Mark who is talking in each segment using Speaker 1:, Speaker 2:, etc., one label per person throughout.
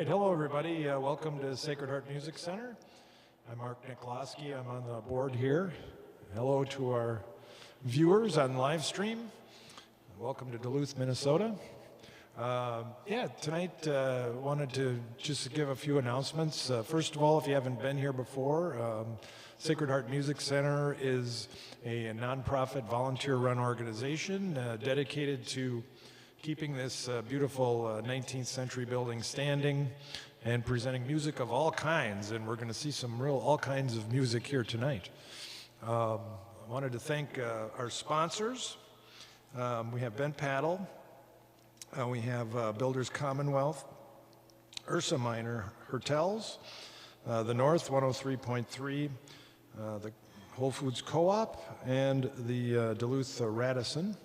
Speaker 1: right, hello everybody. Welcome to Sacred Heart Music Center. I'm Mark Nikolowski. I'm on the board here. Hello to our viewers on live stream. Welcome to Duluth, Minnesota. Tonight wanted to just give a few announcements. First of all, if you haven't been here before, Sacred Heart Music Center is a nonprofit volunteer-run organization dedicated to keeping this beautiful 19th century building standing and presenting music of all kinds, and we're going to see some all kinds of music here tonight. I wanted to thank our sponsors. We have Bent Paddle, we have Builders Commonwealth, Ursa Minor Hotels, the North 103.3, the Whole Foods Co-op, and the Duluth Radisson.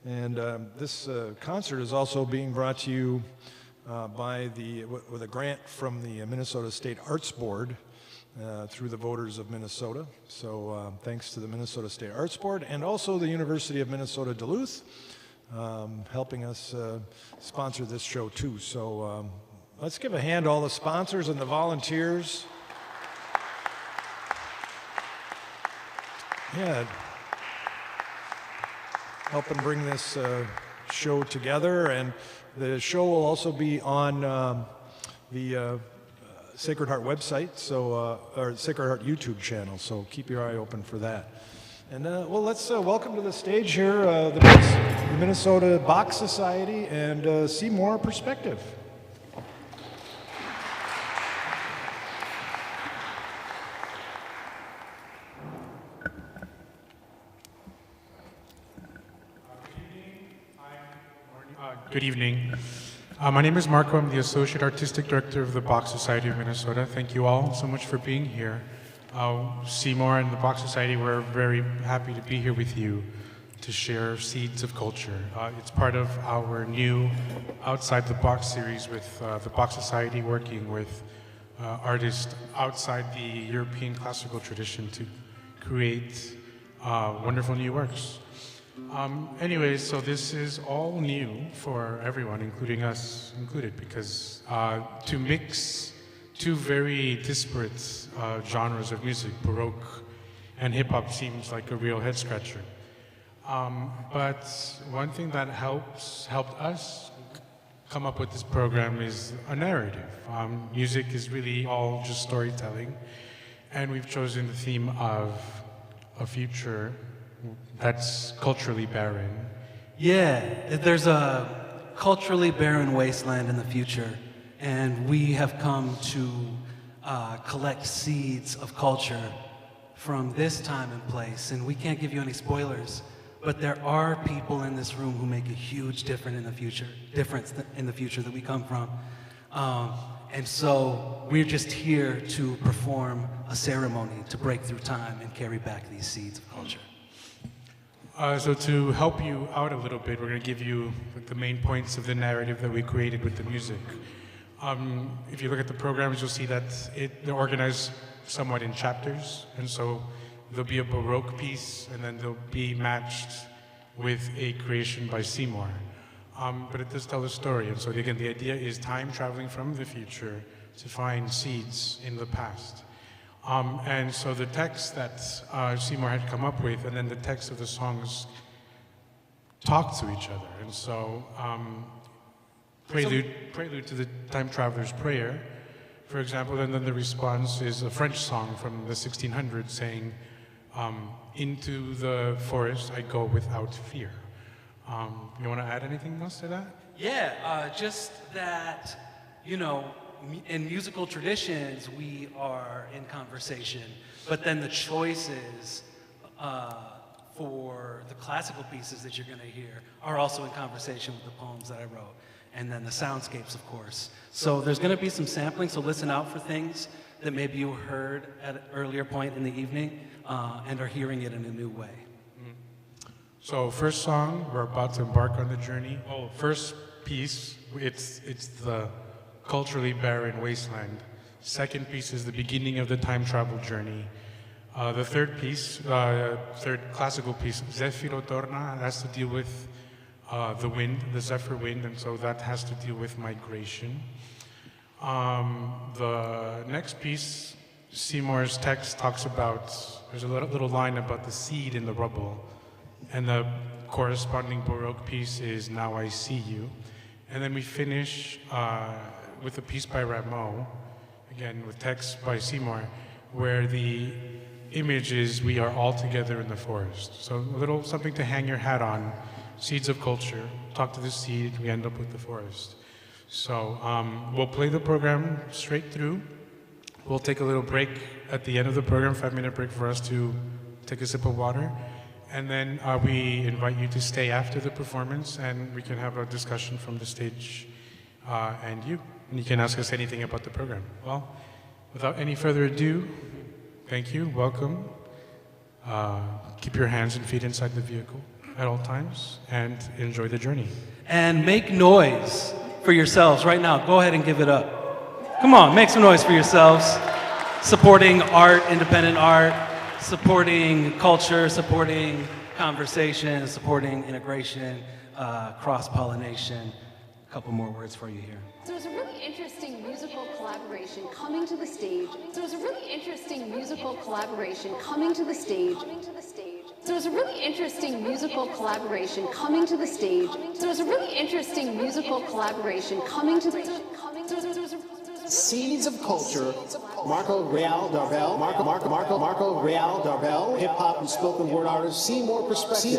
Speaker 1: And this concert is also being brought to you with a grant from the Minnesota State Arts Board through the voters of Minnesota. So thanks to the Minnesota State Arts Board and also the University of Minnesota Duluth helping us sponsor this show too. So let's give a hand to all the sponsors and the volunteers. Yeah. Helping bring this show together, and the show will also be on the Sacred Heart website, or Sacred Heart YouTube channel, so keep your eye open for that. And let's welcome to the stage here the Minnesota Bach Society and Seymour Perspective.
Speaker 2: Good evening. My name is Marco. I'm the Associate Artistic Director of the Bach Society of Minnesota. Thank you all so much for being here. Seymour and the Bach Society, we're very happy to be here with you to share Seeds of Culture. It's part of our new Outside the Box series with the Bach Society, working with artists outside the European classical tradition to create wonderful new works. Anyways, so this is all new for everyone, including us included, because to mix two very disparate genres of music, Baroque and hip-hop, seems like a real head-scratcher. But one thing that helped us come up with this program is a narrative. Music is really all just storytelling, and we've chosen the theme of a future that's culturally barren.
Speaker 3: Yeah, there's a culturally barren wasteland in the future, and we have come to collect seeds of culture from this time and place, and we can't give you any spoilers, but there are people in this room who make a huge difference in the future that we come from. And so we're just here to perform a ceremony to break through time and carry back these seeds of culture.
Speaker 2: So to help you out a little bit, we're going to give you the main points of the narrative that we created with the music. If you look at the programs, you'll see that they're organized somewhat in chapters, and so there'll be a Baroque piece, and then they'll be matched with a creation by Seymour. But it does tell a story, and so again, the idea is time traveling from the future to find seeds in the past. And so the text that Seymour had come up with, and then the text of the songs talk to each other. And so prelude to the Time Traveler's Prayer, for example, and then the response is a French song from the 1600s saying, into the forest I go without fear. You want to add anything else to that?
Speaker 3: Yeah, just that, in musical traditions, we are in conversation, but then the choices for the classical pieces that you're going to hear are also in conversation with the poems that I wrote, and then the soundscapes, of course. So there's going to be some sampling, so listen out for things that maybe you heard at an earlier point in the evening and are hearing it in a new way.
Speaker 2: So first song, we're about to embark on the journey. First piece, it's the culturally barren wasteland. Second piece is the beginning of the time travel journey. The third piece, third classical piece, Zefiro Torna, has to deal with the wind, the zephyr wind, and so that has to deal with migration. The next piece, Seymour's text talks about, there's a little line about the seed in the rubble, and the corresponding Baroque piece is Now I See You. And then we finish with a piece by Rameau, again with text by Seymour, where the image is we are all together in the forest. So a little something to hang your hat on, seeds of culture, talk to the seed, we end up with the forest. So we'll play the program straight through. We'll take a little break at the end of the program, 5-minute break for us to take a sip of water. And then we invite you to stay after the performance and we can have a discussion from the stage and you can ask us anything about the program. Well, without any further ado, thank you, welcome. Keep your hands and feet inside the vehicle at all times and enjoy the journey.
Speaker 3: And make noise for yourselves right now. Go ahead and give it up. Come on, make some noise for yourselves. Supporting art, independent art, supporting culture, supporting conversation, supporting integration, cross-pollination. A couple more words for you here.
Speaker 4: So it's a really interesting musical collaboration coming to the stage. So it's a really interesting musical collaboration coming to the stage. So it's a really interesting musical collaboration coming to the stage. So it's a really interesting musical collaboration coming to the
Speaker 5: Seeds of Culture, Marco Real Darbel, Marco Real Darbel, hip hop and spoken word artist, see more perspective, see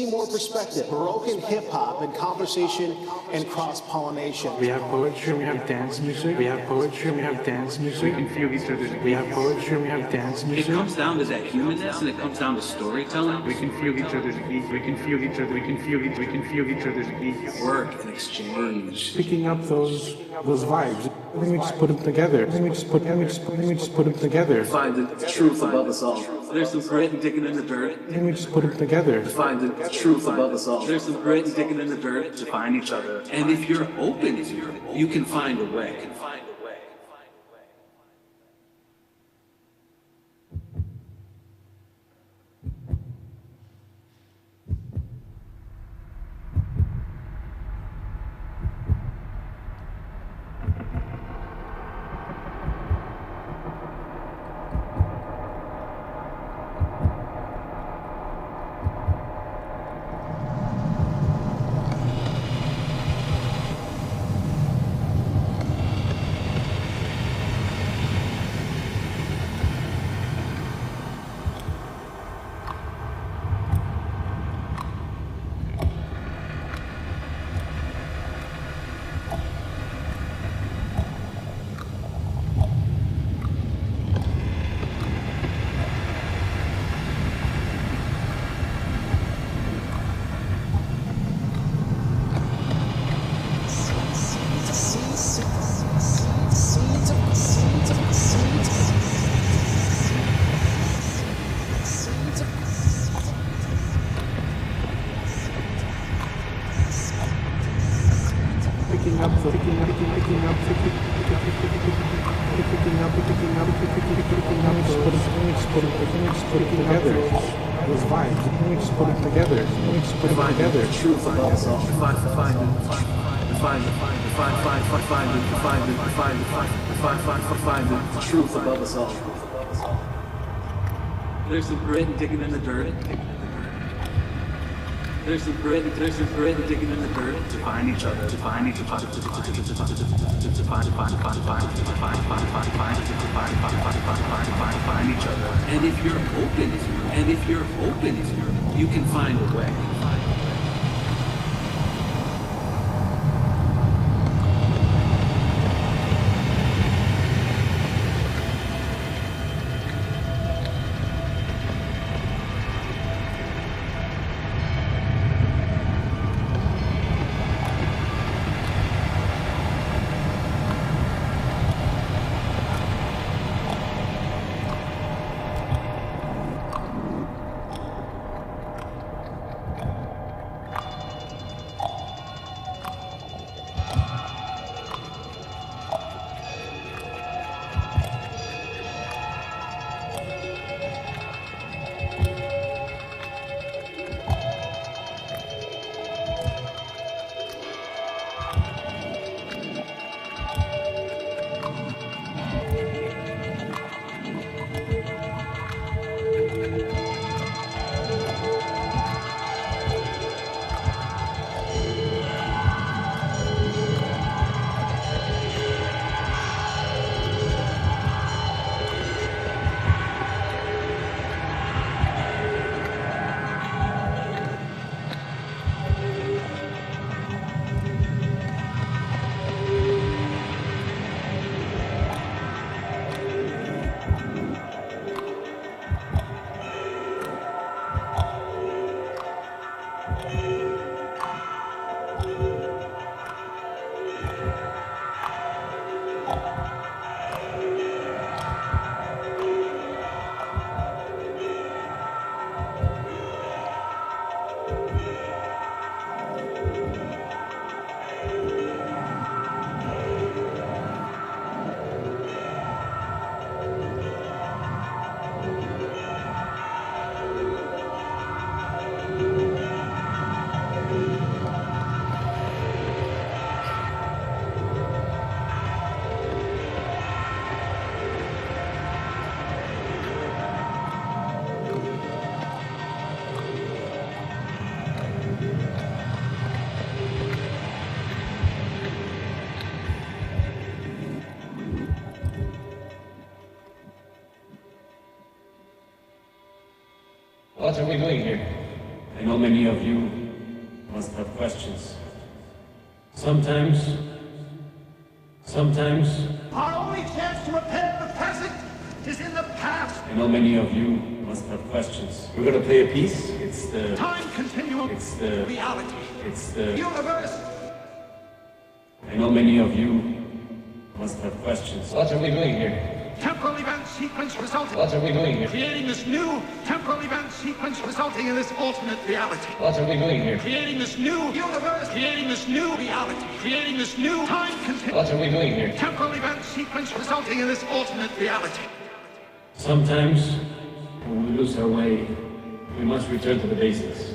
Speaker 5: more perspective, Baroque and hip hop and conversation and cross pollination.
Speaker 6: We have poetry, we have dance music. We have poetry, we have dance music. We can feel each other's. We have poetry, we have dance music.
Speaker 7: It comes down to that humanness, and it comes down to storytelling.
Speaker 6: We can feel each other's beat. We can feel each other. We can feel each other's beat.
Speaker 7: Work and exchange.
Speaker 6: Picking up those vibes. Let me just put them together. Let me just put them together.
Speaker 7: Find the truth above us all. There's some grit and digging in the dirt.
Speaker 6: Let me just put them together.
Speaker 7: Find the truth above us all. There's some grit and digging in the dirt to find each other. And if you're open to it, you can find a way. Find the truth above us all. There's some grit and digging in the dirt. There's some grit and digging in the dirt to find each other, to find each other, to find each other. And if you're open, you can find a way.
Speaker 8: What are we doing here? I know many of you must have questions. Sometimes,
Speaker 9: Our only chance to repent the present is in the past.
Speaker 8: I know many of you must have questions. We're gonna play a piece. It's the
Speaker 9: Time continuum.
Speaker 8: It's the
Speaker 9: reality.
Speaker 8: It's the
Speaker 9: Universe.
Speaker 8: I know many of you must have questions. What are we doing here?
Speaker 9: Temporal event sequence resulting.
Speaker 8: What are we doing here?
Speaker 9: Creating this new temporal event sequence resulting in this alternate reality.
Speaker 8: What are we doing here?
Speaker 9: Creating this new universe. Creating this new reality. Creating this new time continuum.
Speaker 8: What are we doing here?
Speaker 9: Temporal event sequence resulting in this alternate reality.
Speaker 8: Sometimes, when we lose our way, we must return to the basics.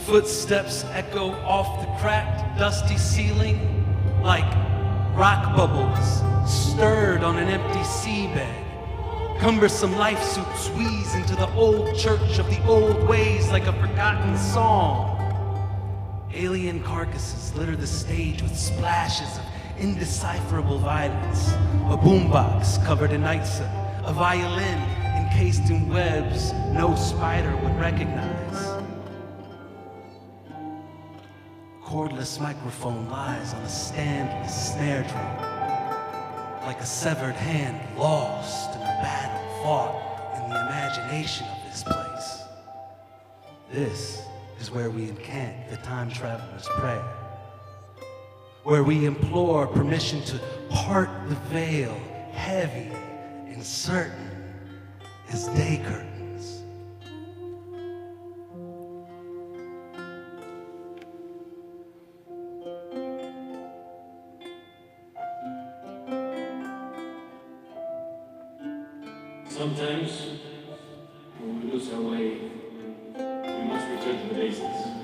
Speaker 3: Footsteps echo off the cracked, dusty ceiling like rock bubbles stirred on an empty seabed. Cumbersome life suits wheeze into the old church of the old ways like a forgotten song. Alien carcasses litter the stage with splashes of indecipherable violence. A boombox covered in nightsoot, a violin encased in webs no spider would recognize. Cordless microphone lies on a standless snare drum, like a severed hand lost in a battle fought in the imagination of this place. This is where we encamp the time traveler's prayer, where we implore permission to part the veil, heavy and certain as day curtains.
Speaker 8: Sometimes, when we lose our way, we must return to the basics.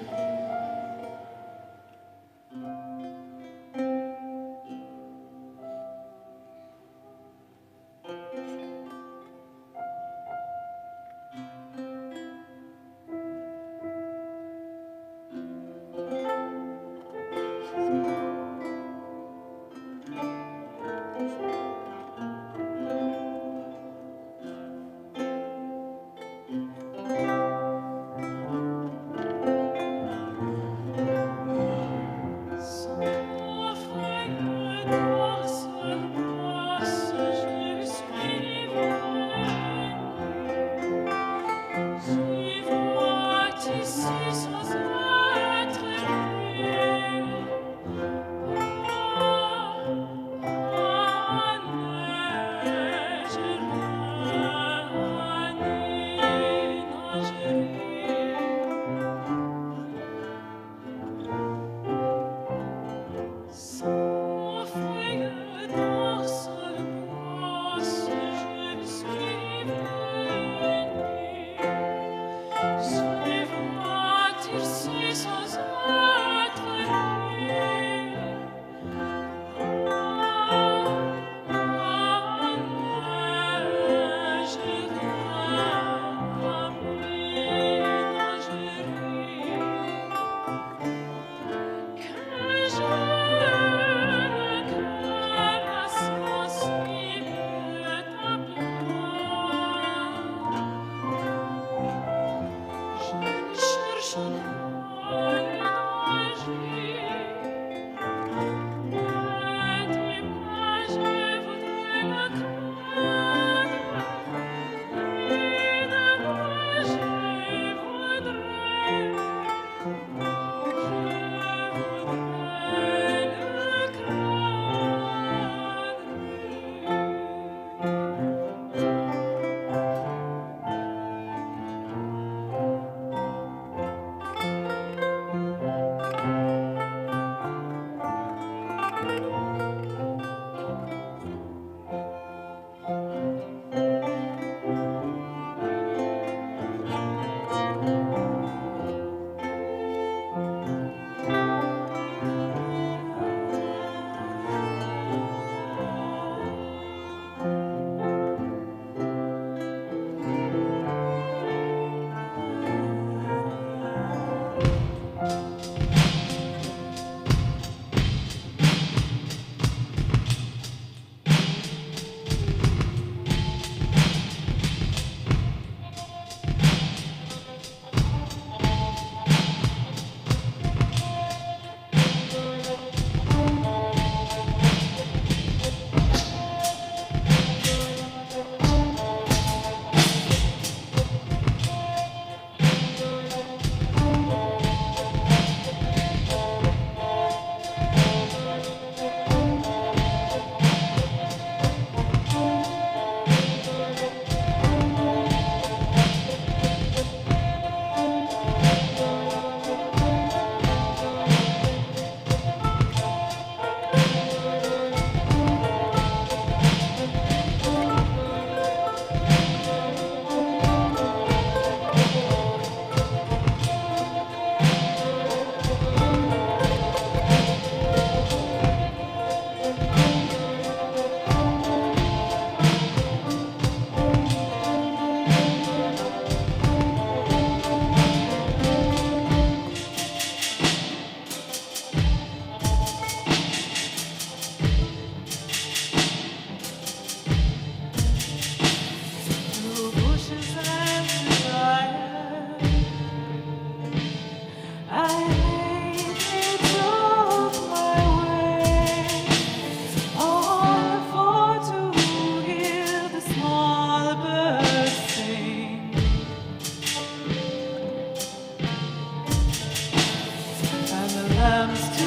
Speaker 10: lambs to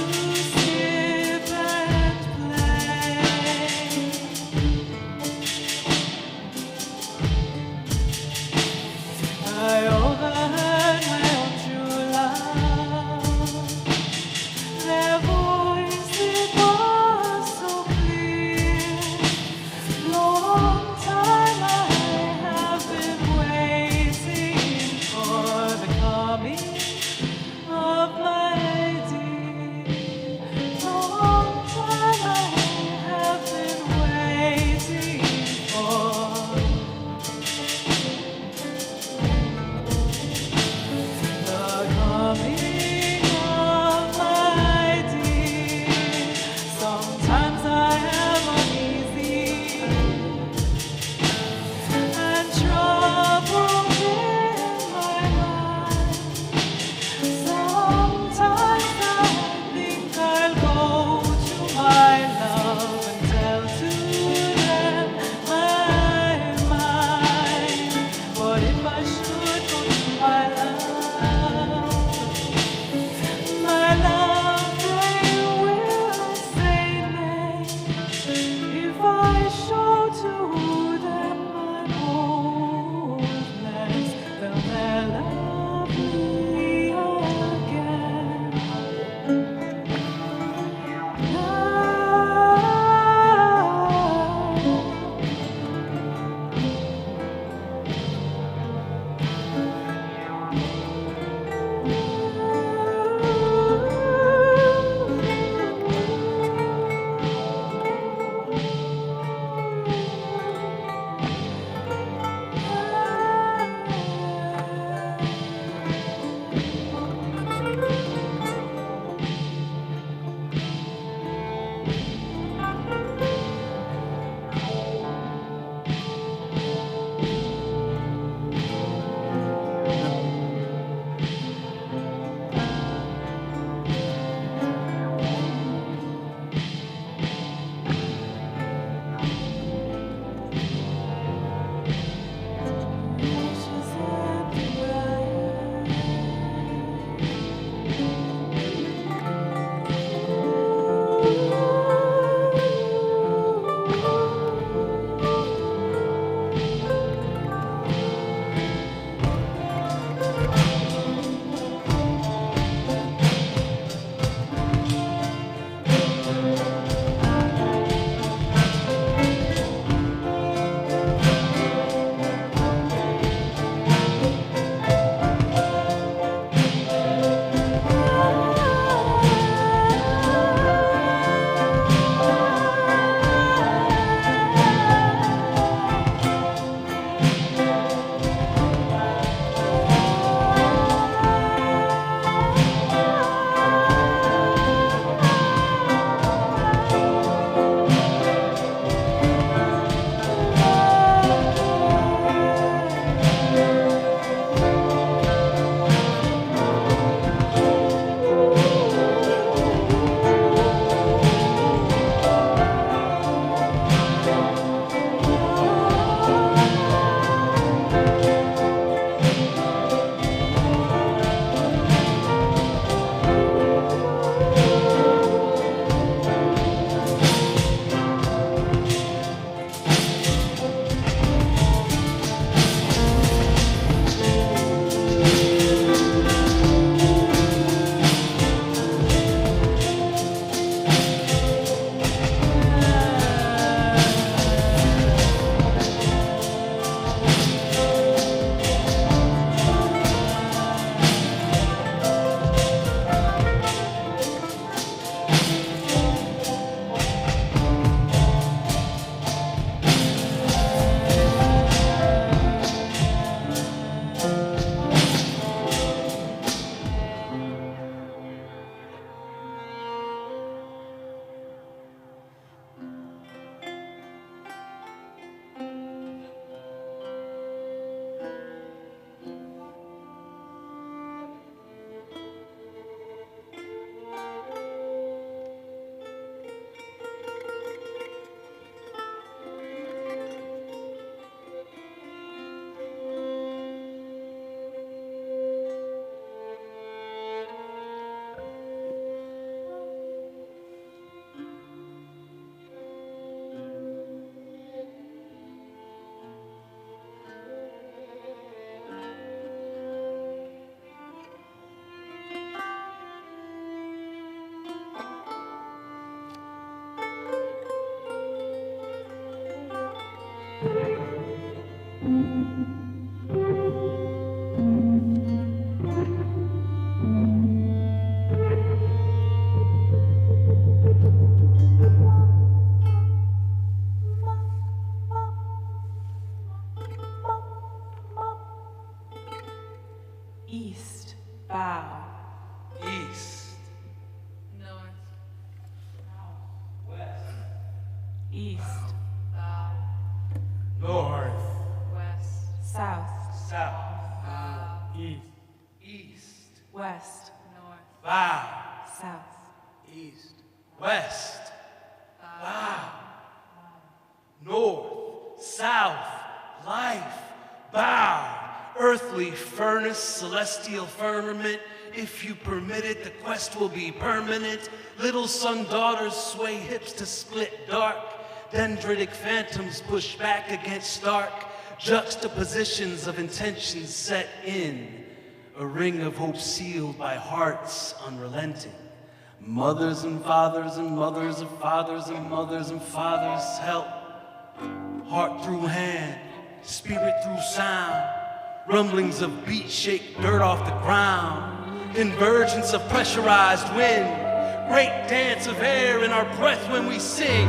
Speaker 10: sip and play. I overheard my own true love. Their voice, it was so clear. Long time I have been waiting for the coming of my dear. bow,
Speaker 3: east,
Speaker 10: north,
Speaker 3: west,
Speaker 10: east, bow,
Speaker 3: north,
Speaker 10: west, south,
Speaker 3: south,
Speaker 10: east,
Speaker 3: east,
Speaker 10: west, north,
Speaker 3: bow,
Speaker 10: south,
Speaker 3: east, west, bow, north, south, life, bow, earthly furnace, celestial firmament. If you permit it, the quest will be permanent. Little sun daughters sway hips to split dark. Dendritic phantoms push back against stark juxtapositions of intentions set in a ring of hope sealed by hearts unrelenting. Mothers and fathers and mothers of fathers and mothers and fathers help. Heart through hand, spirit through sound. Rumblings of beat shake dirt off the ground. Convergence of pressurized wind. Great dance of air in our breath when we sing.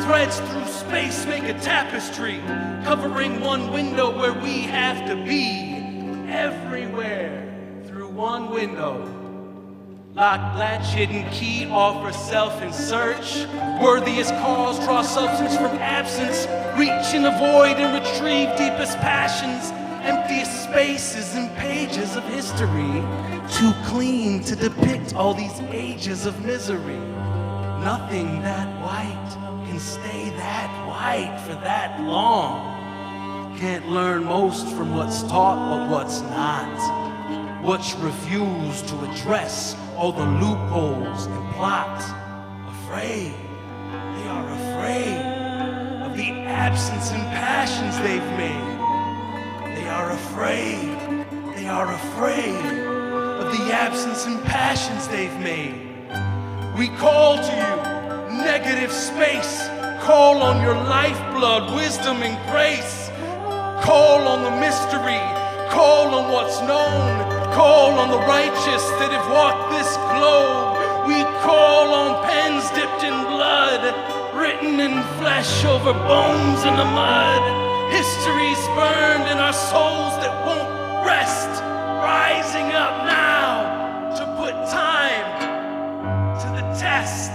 Speaker 3: Threads through space make a tapestry, covering one window where we have to be. Everywhere through one window. Lock, latch, hidden key, offer self in search. Worthiest cause, draw substance from absence. Reach in the void and retrieve deepest passions. Emptiest spaces and pages of history. Too clean to depict all these ages of misery. Nothing that white can stay that white for that long. Can't learn most from what's taught but what's not. What's refused to address all the loopholes and plots. Afraid, they are afraid of the absence and passions they've made. They are afraid of the absence and passions they've made. We call to you, negative space. Call on your lifeblood, wisdom and grace. Call on the mystery. Call on what's known. Call on the righteous that have walked this globe. We call on pens dipped in blood, written in flesh over bones in the mud. History's burned in our souls that won't rest. Rising up now to put time to the test.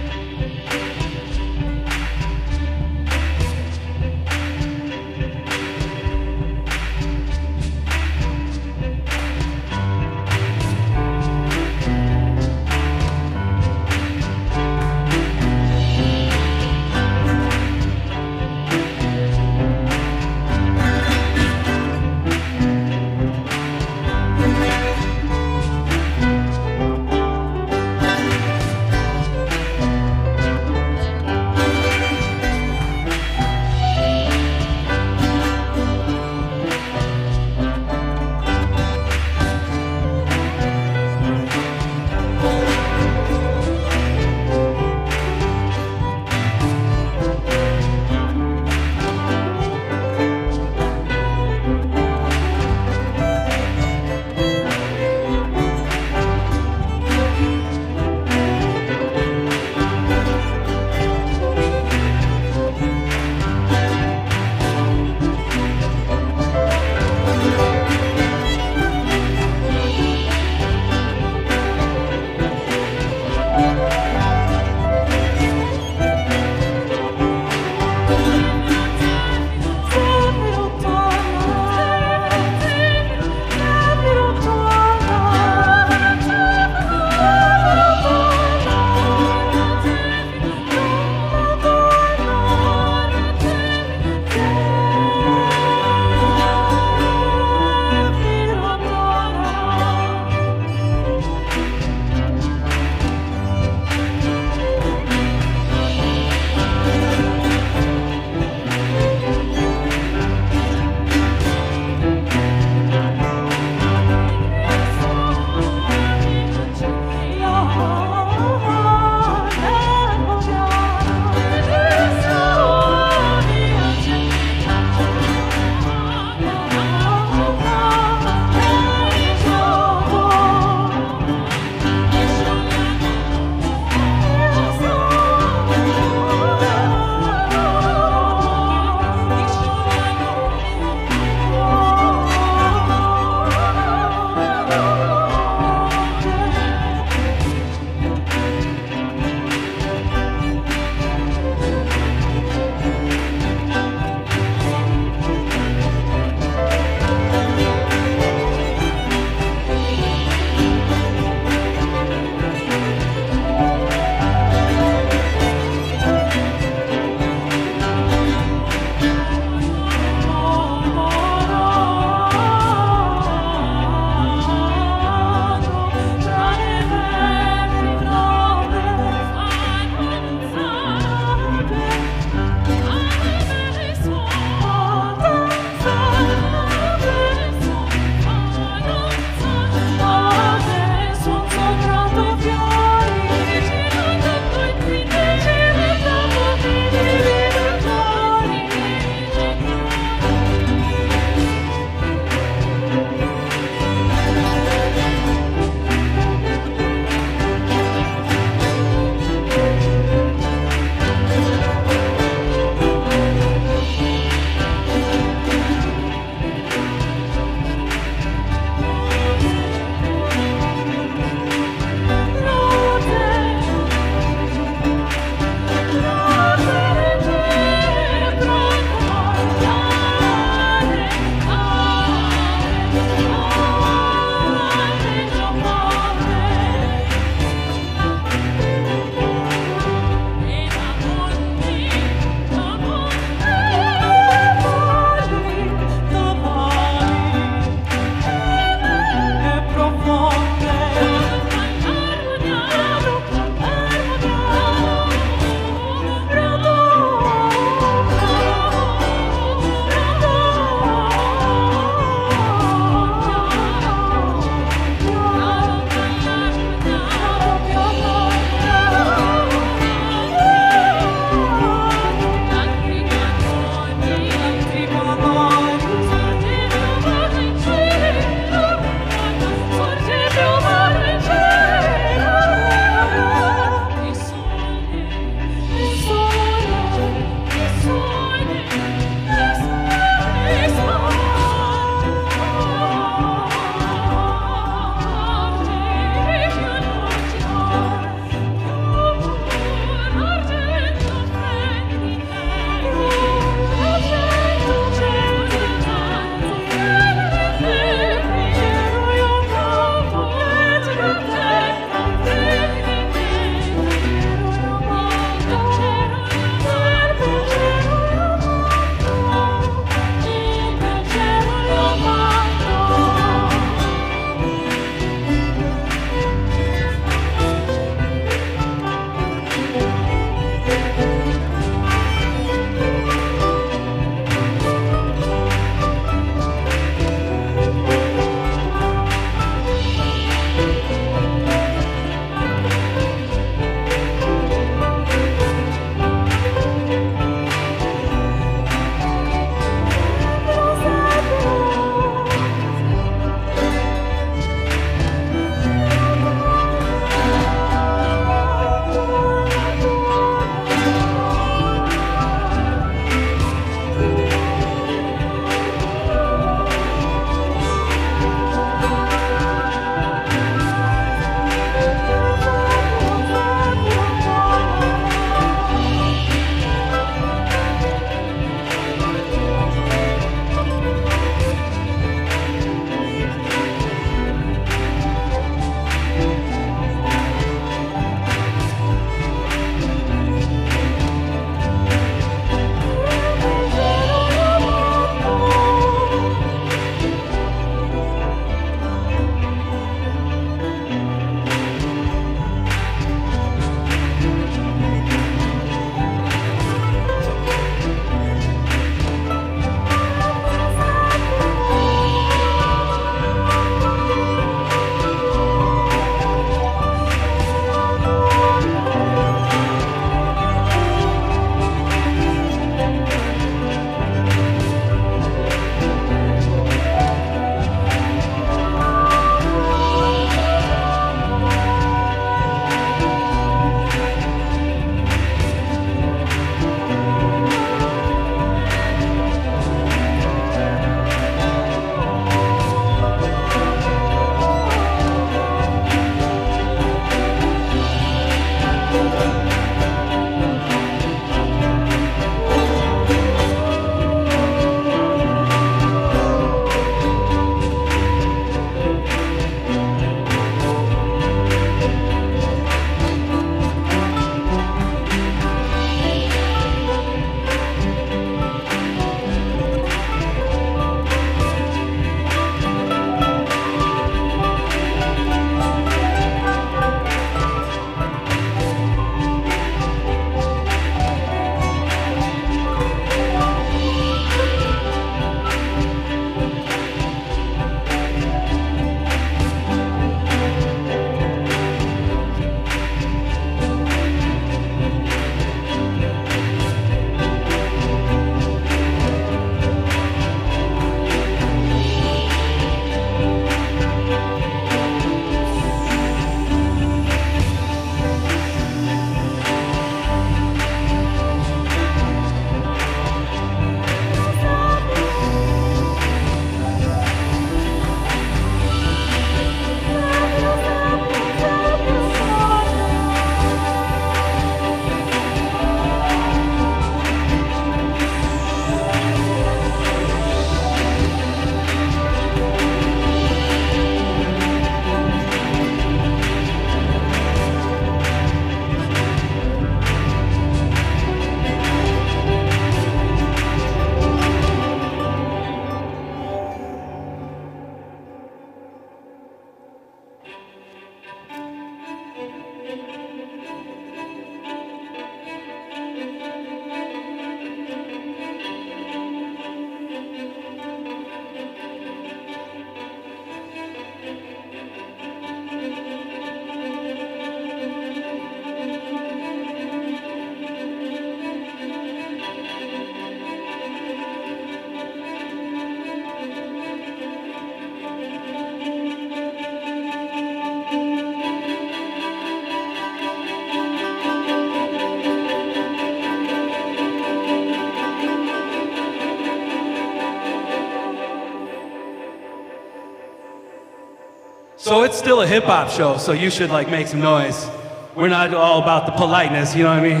Speaker 3: So it's still a hip hop show, so you should like make some noise. We're not all about the politeness, you know what I mean?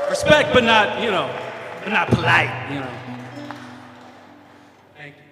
Speaker 3: Respect, but not, you know, but not polite, you know. Thank you.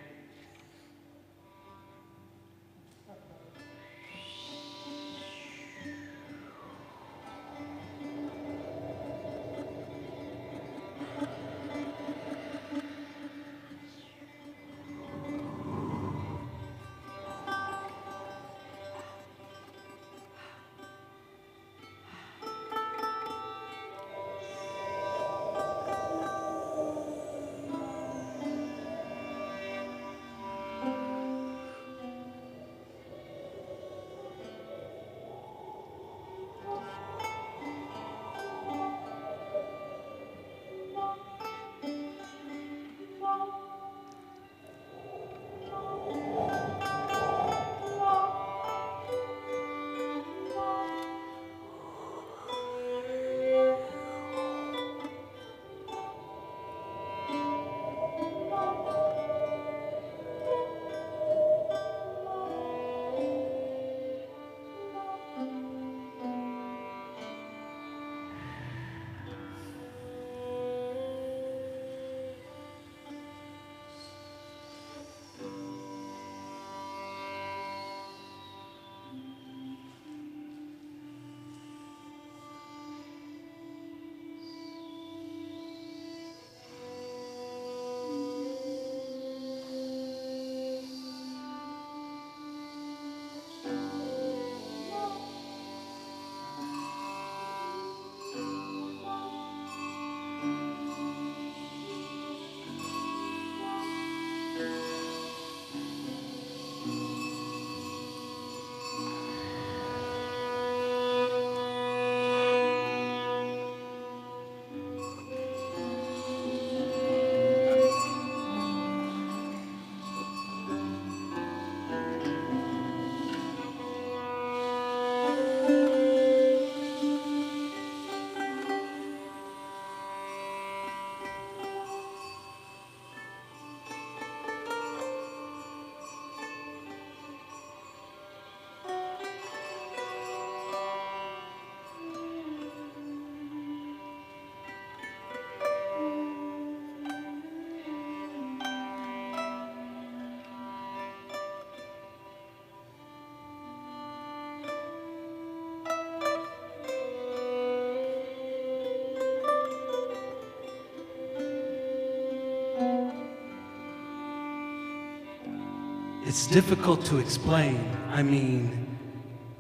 Speaker 3: It's difficult to explain. I mean,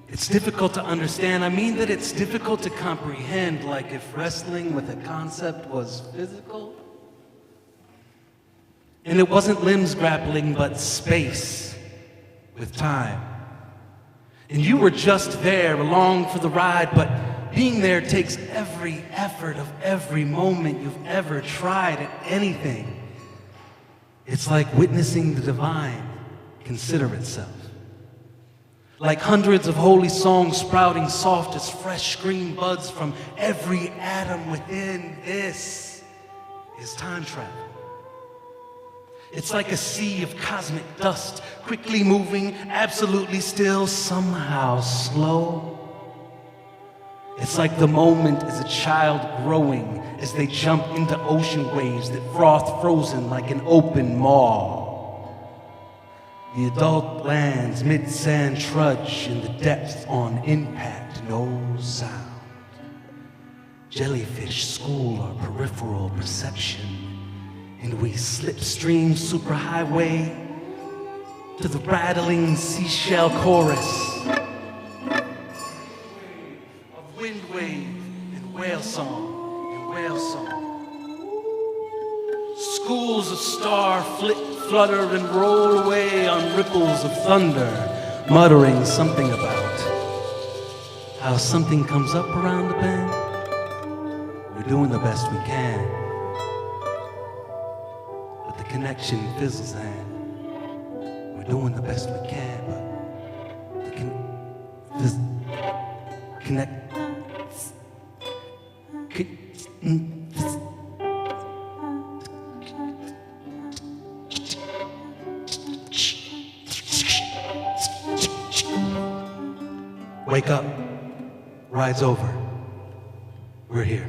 Speaker 3: it's difficult to understand. I mean that it's difficult to comprehend, like if wrestling with a concept was physical. And it wasn't limbs grappling, but space with time. And you were just there, along for the ride, but being there takes every effort of every moment you've ever tried at anything. It's like witnessing the divine consider itself. Like hundreds of holy songs sprouting soft as fresh green buds from every atom within. This is time travel. It's like a sea of cosmic dust, quickly moving, absolutely still, somehow slow. It's like the moment is a child growing as they jump into ocean waves that froth frozen like an open maw. The adult lands mid-sand trudge in the depths on impact, no sound. Jellyfish school our peripheral perception, and we slipstream superhighway to the rattling seashell chorus of wind wave and whale song and whale song. Schools of star flutter and roll away on ripples of thunder, muttering something about how something comes up around the bend. We're doing the best we can, but the connection fizzles and we're doing the best we can, but the connect. Wake up. Ride's over. We're here.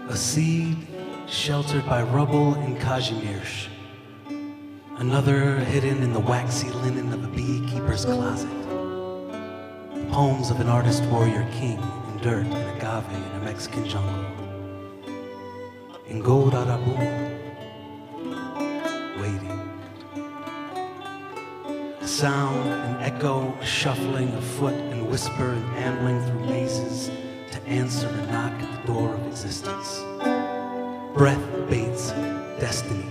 Speaker 3: A seed sheltered by rubble and cashmeresh. Another hidden in the waxy linen of a beekeeper's closet. Poems of an artist warrior king in dirt and agave in a Mexican jungle. In gold arabu, waiting. A sound, an echo, a shuffling of foot and whisper and ambling through mazes to answer a knock at the door of existence. Breath baits destiny,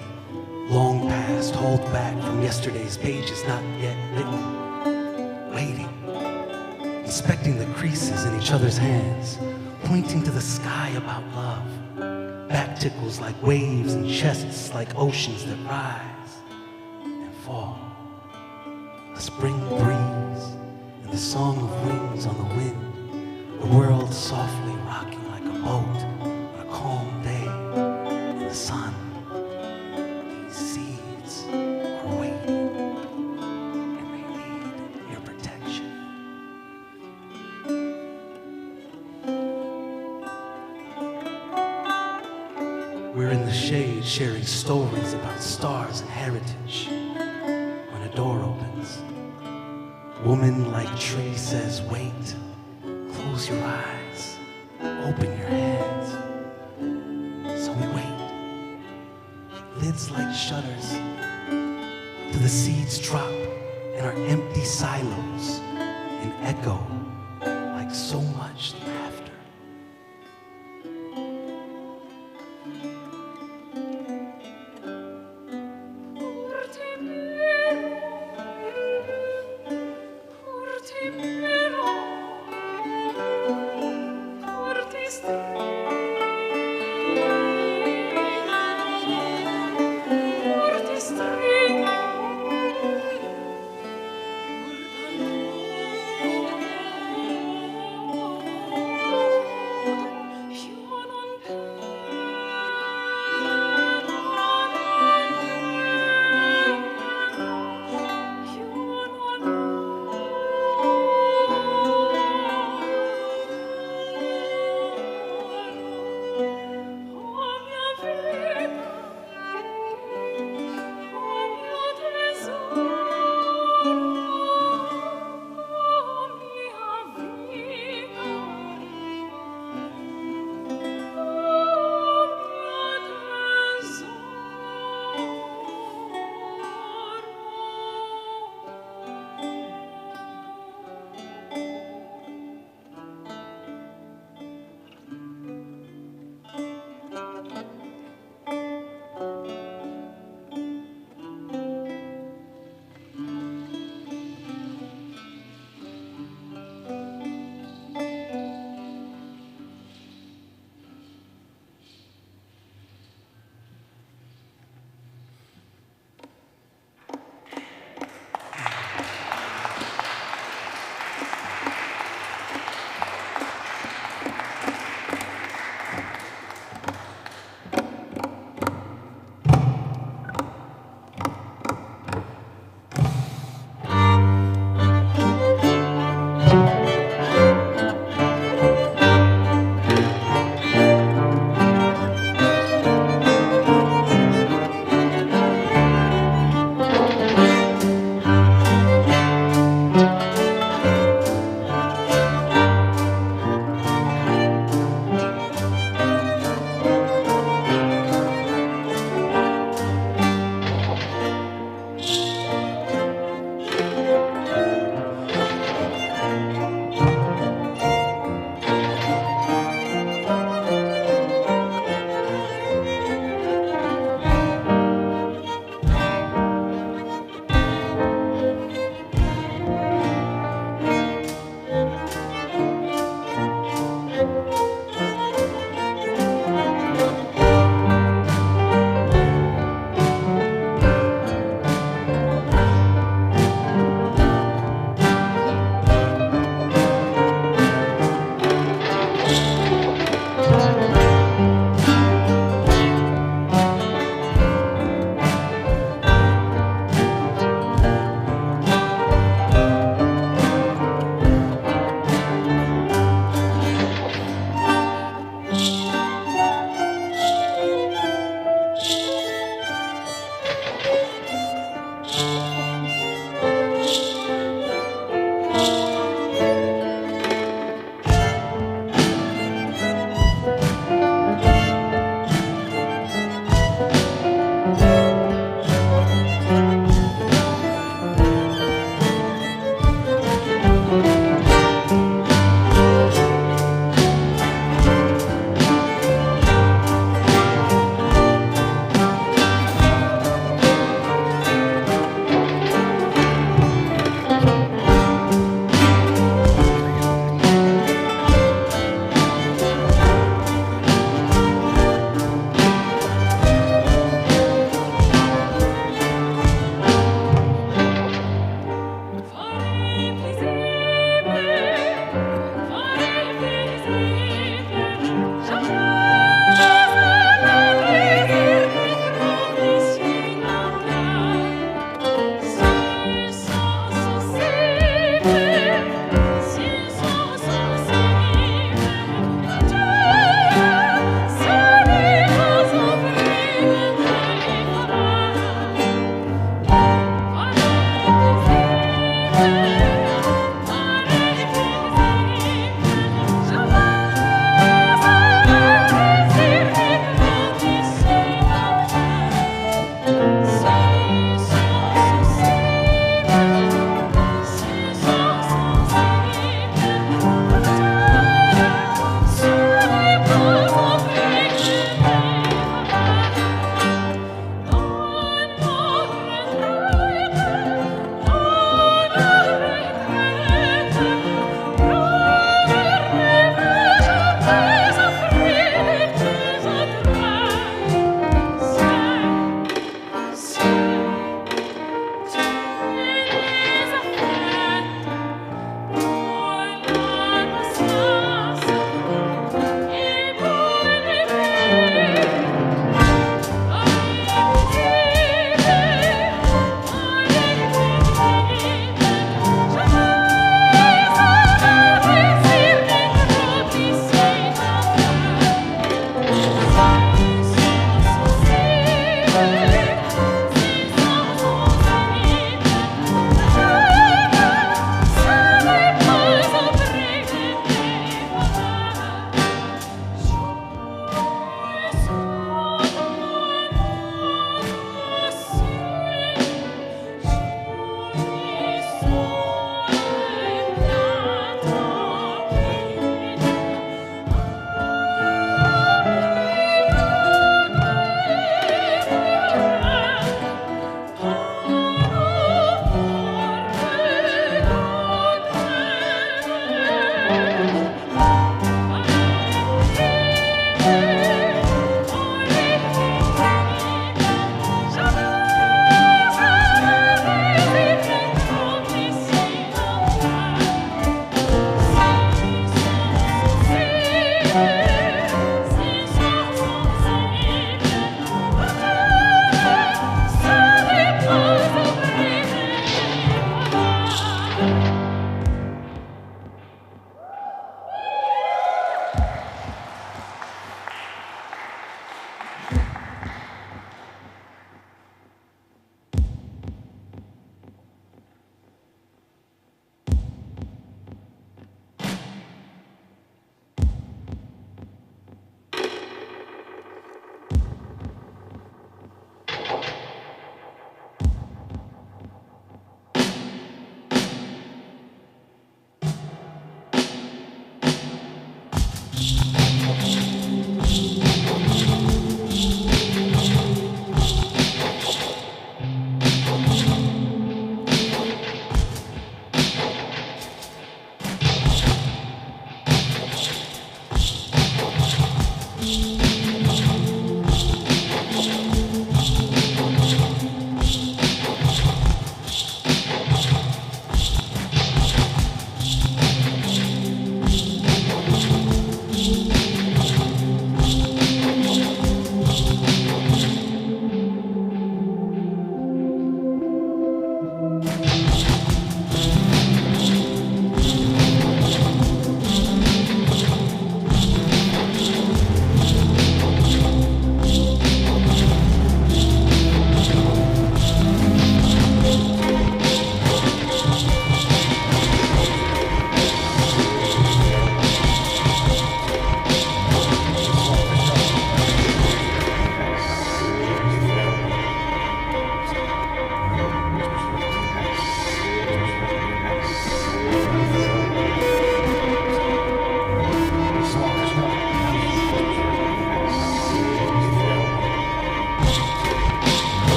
Speaker 3: long past, hold back from yesterday's pages not yet written. Waiting, inspecting the creases in each other's hands, pointing to the sky about love. Back tickles like waves and chests like oceans that rise and fall. A spring breeze and the song of wings on the wind. The world softly rocking like a boat on a calm day in the sun. These seeds are waiting, and they need your protection. We're in the shade sharing stories about stars and heritage. When a door opens, woman like tree says, wait. Close your eyes, open your hands. So we wait. Lids like shutters, till the seeds drop in our empty silos and echo like so much laughter.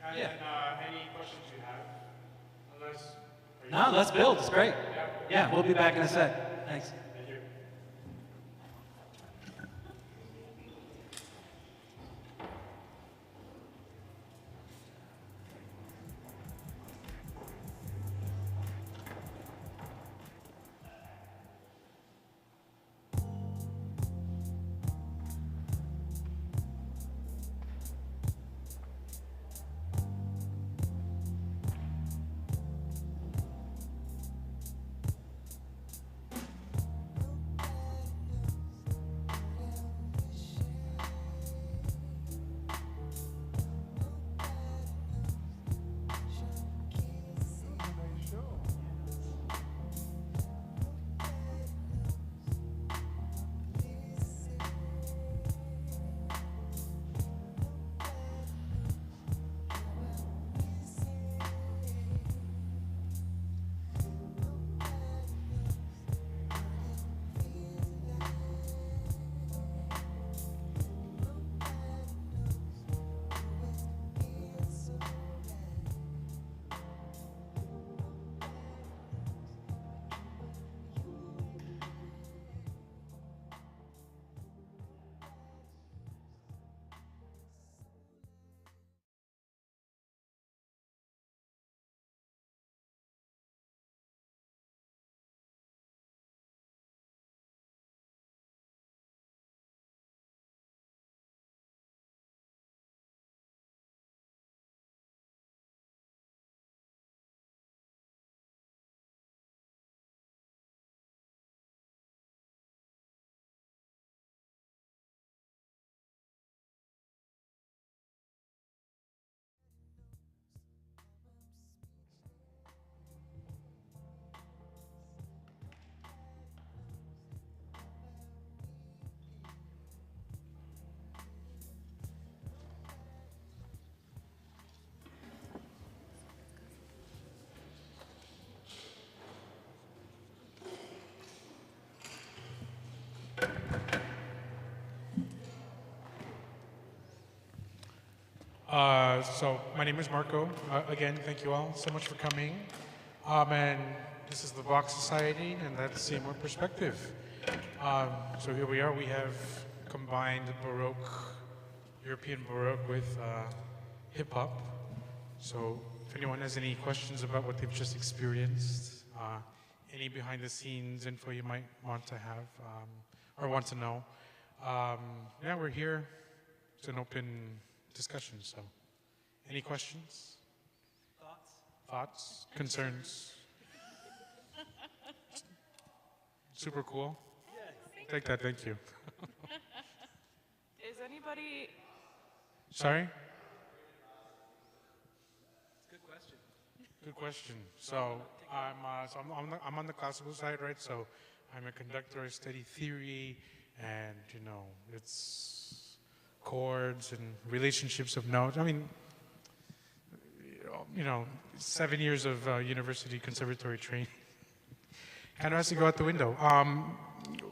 Speaker 2: And
Speaker 3: Yeah.
Speaker 2: then any questions you have? Unless.
Speaker 3: No, let's build. It's great. Yeah, we'll be back in a sec. Thanks.
Speaker 2: Thank you. So my name is Marco. Again, thank you all so much for coming. And this is the Bach Society, and that's Seymour Perspective. So here we are. We have combined Baroque, European Baroque with hip hop. So if anyone has any questions about what they've just experienced, any behind the scenes info you might want to have or want to know, yeah, we're here. It's an open discussion, so any questions? Thoughts? Concerns? Super cool. Take that, thank you.
Speaker 10: Is anybody...
Speaker 2: Sorry?
Speaker 3: Good question.
Speaker 2: Good question. So I'm on the classical side, right? So I'm a conductor. I study theory, and it's chords and relationships of notes. I mean, 7 years of university conservatory training kind of has to go out the window.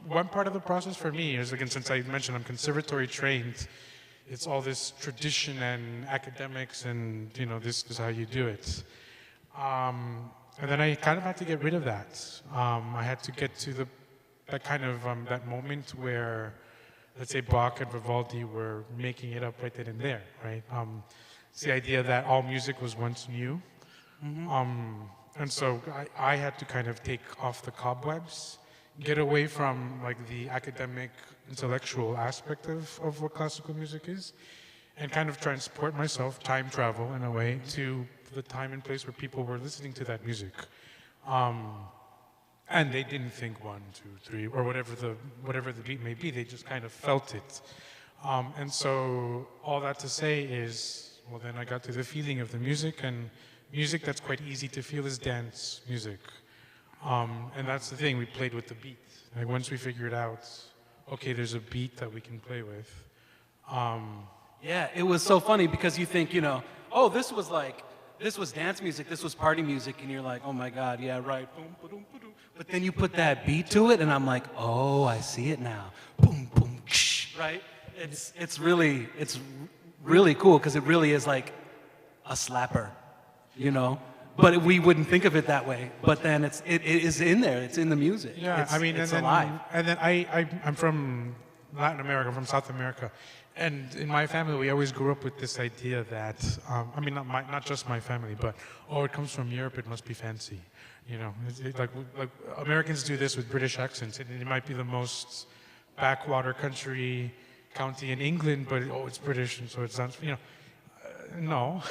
Speaker 2: One part of the process for me is, again, since I mentioned I'm conservatory trained, it's all this tradition and academics and, this is how you do it. And then I kind of had to get rid of that. I had to get to that moment where, let's say, Bach and Vivaldi were making it up right then and there, right? It's the idea that all music was once new. Mm-hmm. And so I had to kind of take off the cobwebs, get away from the academic, intellectual aspect of what classical music is, and kind of transport myself, time travel in a way, to the time and place where people were listening to that music. And they didn't think 1, 2, 3, or whatever the beat may be, they just kind of felt it. And so all that to say is, well, then I got to the feeling of the music, and music that's quite easy to feel is dance music. And that's the thing, we played with the beat. Once we figured out, okay, there's a beat that we can play with.
Speaker 3: Yeah, it was so funny because you think, oh, this was dance music, this was party music, and you're like, oh my God, yeah, right. Boom, ba-doom, ba-doom. But then you put that beat to it, and I'm like, oh, I see it now. Boom, boom, ksh, right? It's really cool because it really is like a slapper, you know? But we wouldn't think of it that way. But then it is in there. It's in the music.
Speaker 2: Yeah,
Speaker 3: it's,
Speaker 2: I mean,
Speaker 3: it's
Speaker 2: and
Speaker 3: alive.
Speaker 2: then I'm from Latin America, from South America, and in my family we always grew up with this idea that I mean, not just my family, but it comes from Europe, it must be fancy, you know. Like Americans do this with British accents, and it might be the most backwater county in England, but it's British, and so it sounds, you know. No,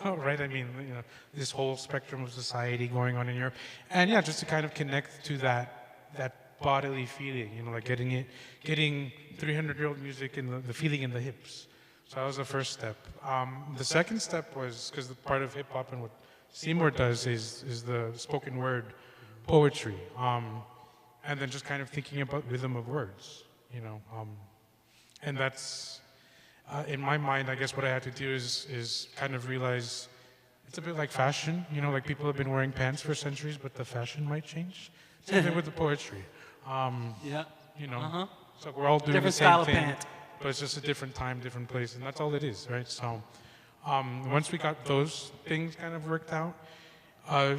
Speaker 2: right? I mean, you know, this whole spectrum of society going on in Europe, and yeah, just to kind of connect to that bodily feeling, you know, like getting 300-year-old music and the feeling in the hips. So that was the first step. The second step was, because the part of hip hop and what Seymour does is the spoken word poetry, and then just kind of thinking about rhythm of words, you know, and that's. In my mind, I guess what I had to do is kind of realize it's a bit like fashion. You know, like people have been wearing pants for centuries, but the fashion might change. Same thing with the poetry.
Speaker 3: Yeah.
Speaker 2: You know, so we're all doing
Speaker 3: different
Speaker 2: the same
Speaker 3: style
Speaker 2: thing,
Speaker 3: of pant.
Speaker 2: but it's just a different time, different place, and that's all it is, right? So once we got those things kind of worked out,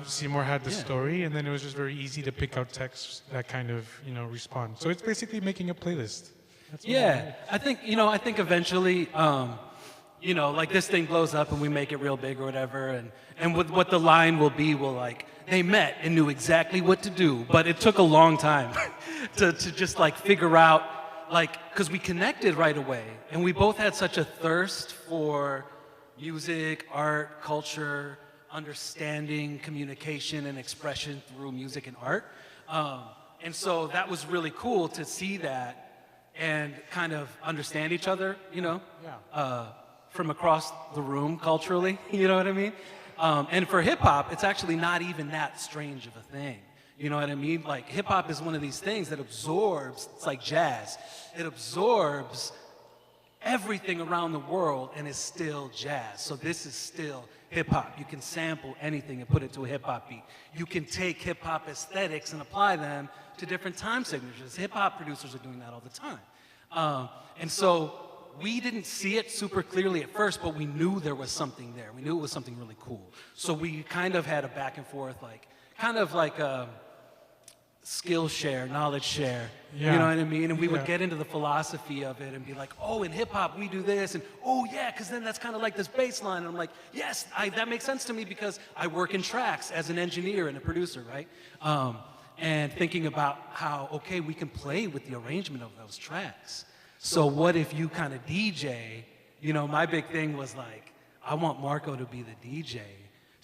Speaker 2: Seymour had the story, and then it was just very easy to pick out texts that kind of, you know, respond. So it's basically making a playlist.
Speaker 3: Yeah, I think eventually, you know, like this thing blows up and we make it real big or whatever, and what the line will be will like, they met and knew exactly what to do, but it took a long time to just like figure out, like, because we connected right away, and we both had such a thirst for music, art, culture, understanding, communication, and expression through music and art, and so that was really cool to see that and kind of understand each other, you know, from across the room culturally, you know what I mean? And for hip hop, it's actually not even that strange of a thing. You know what I mean? Like hip hop is one of these things that absorbs, it's like jazz, it absorbs everything around the world and is still jazz. So this is still hip hop. You can sample anything and put it to a hip hop beat. You can take hip hop aesthetics and apply them to different time signatures. Hip hop producers are doing that all the time. And so we didn't see it super clearly at first, but we knew there was something there. We knew it was something really cool. So we kind of had a back and forth, like, kind of like a skill share, knowledge share, you know what I mean? And we would get into the philosophy of it and be like, oh, in hip hop we do this, and oh yeah, because then that's kind of like this bass line. And I'm like, yes, that makes sense to me because I work in tracks as an engineer and a producer, right? And thinking about how, okay, we can play with the arrangement of those tracks. So what if you kind of DJ, you know, my big thing was like, I want Marco to be the DJ,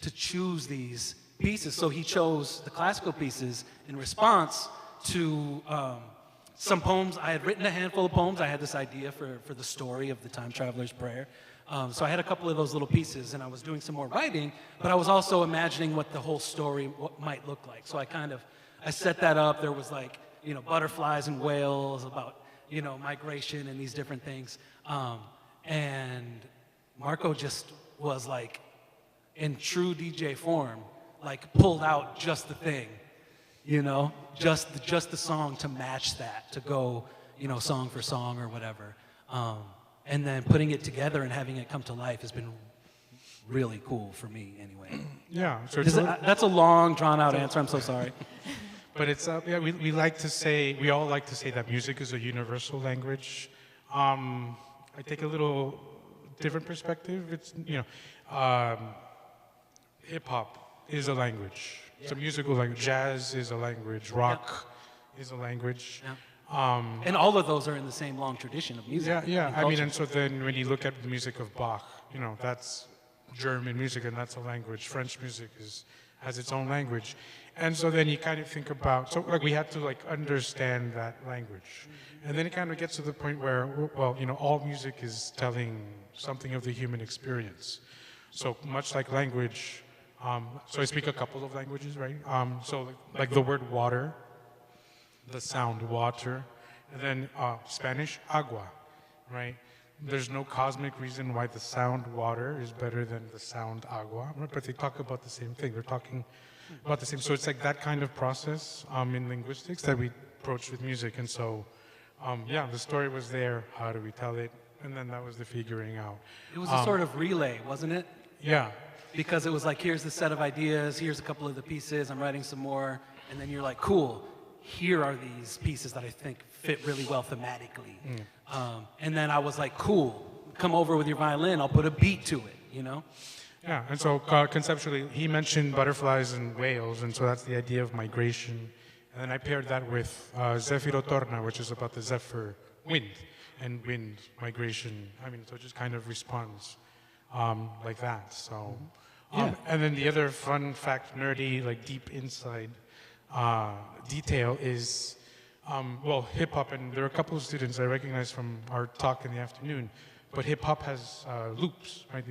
Speaker 3: to choose these pieces. So he chose the classical pieces in response to some poems. I had written a handful of poems. I had this idea for the story of the Time Traveler's Prayer. So I had a couple of those little pieces, and I was doing some more writing, but I was also imagining what the whole story might look like. So I set that up. There was like, you know, butterflies and whales, about, you know, migration and these different things. And Marco just was like, in true DJ form, like pulled out just the thing, you know, just the song to match that, to go, you know, song for song or whatever. And then putting it together and having it come to life has been really cool for me anyway.
Speaker 2: Yeah. So
Speaker 3: that's a long, drawn out answer. I'm so sorry.
Speaker 2: But it's, yeah, we all like to say that music is a universal language. I take a little different perspective. It's, you know, hip hop is a language. It's a musical language. Jazz is a language. Rock is a language.
Speaker 3: And all of those are in the same long tradition of music.
Speaker 2: Yeah. I mean, and so then when you look at the music of Bach, you know, that's German music and that's a language. French music has its own language. And so then you kind of think about, so like we had to like understand that language. And then it kind of gets to the point where, well, you know, all music is telling something of the human experience. So much like language, so I speak a couple of languages, right? So like the word water, the sound water, and then Spanish, agua, right? There's no cosmic reason why the sound water is better than the sound agua, right? But they talk about the same thing. They're talking about the same. So it's like that kind of process in linguistics that we approach with music. And so, yeah, the story was there. How do we tell it? And then that was the figuring out.
Speaker 3: It was a sort of relay, wasn't it?
Speaker 2: Yeah.
Speaker 3: Because it was like, here's the set of ideas, here's a couple of the pieces, I'm writing some more, and then you're like, cool, here are these pieces that I think fit really well thematically. And then I was like, cool, come over with your violin, I'll put a beat to it, you know?
Speaker 2: Yeah, and so conceptually, he mentioned butterflies and whales, and so that's the idea of migration. And then I paired that with Zefiro Torna, which is about the zephyr wind and wind migration. I mean, so it just kind of responds like that. So, and then the other fun fact, nerdy, like deep inside detail is, well, hip hop, and there are a couple of students I recognize from our talk in the afternoon, but hip hop has loops, right?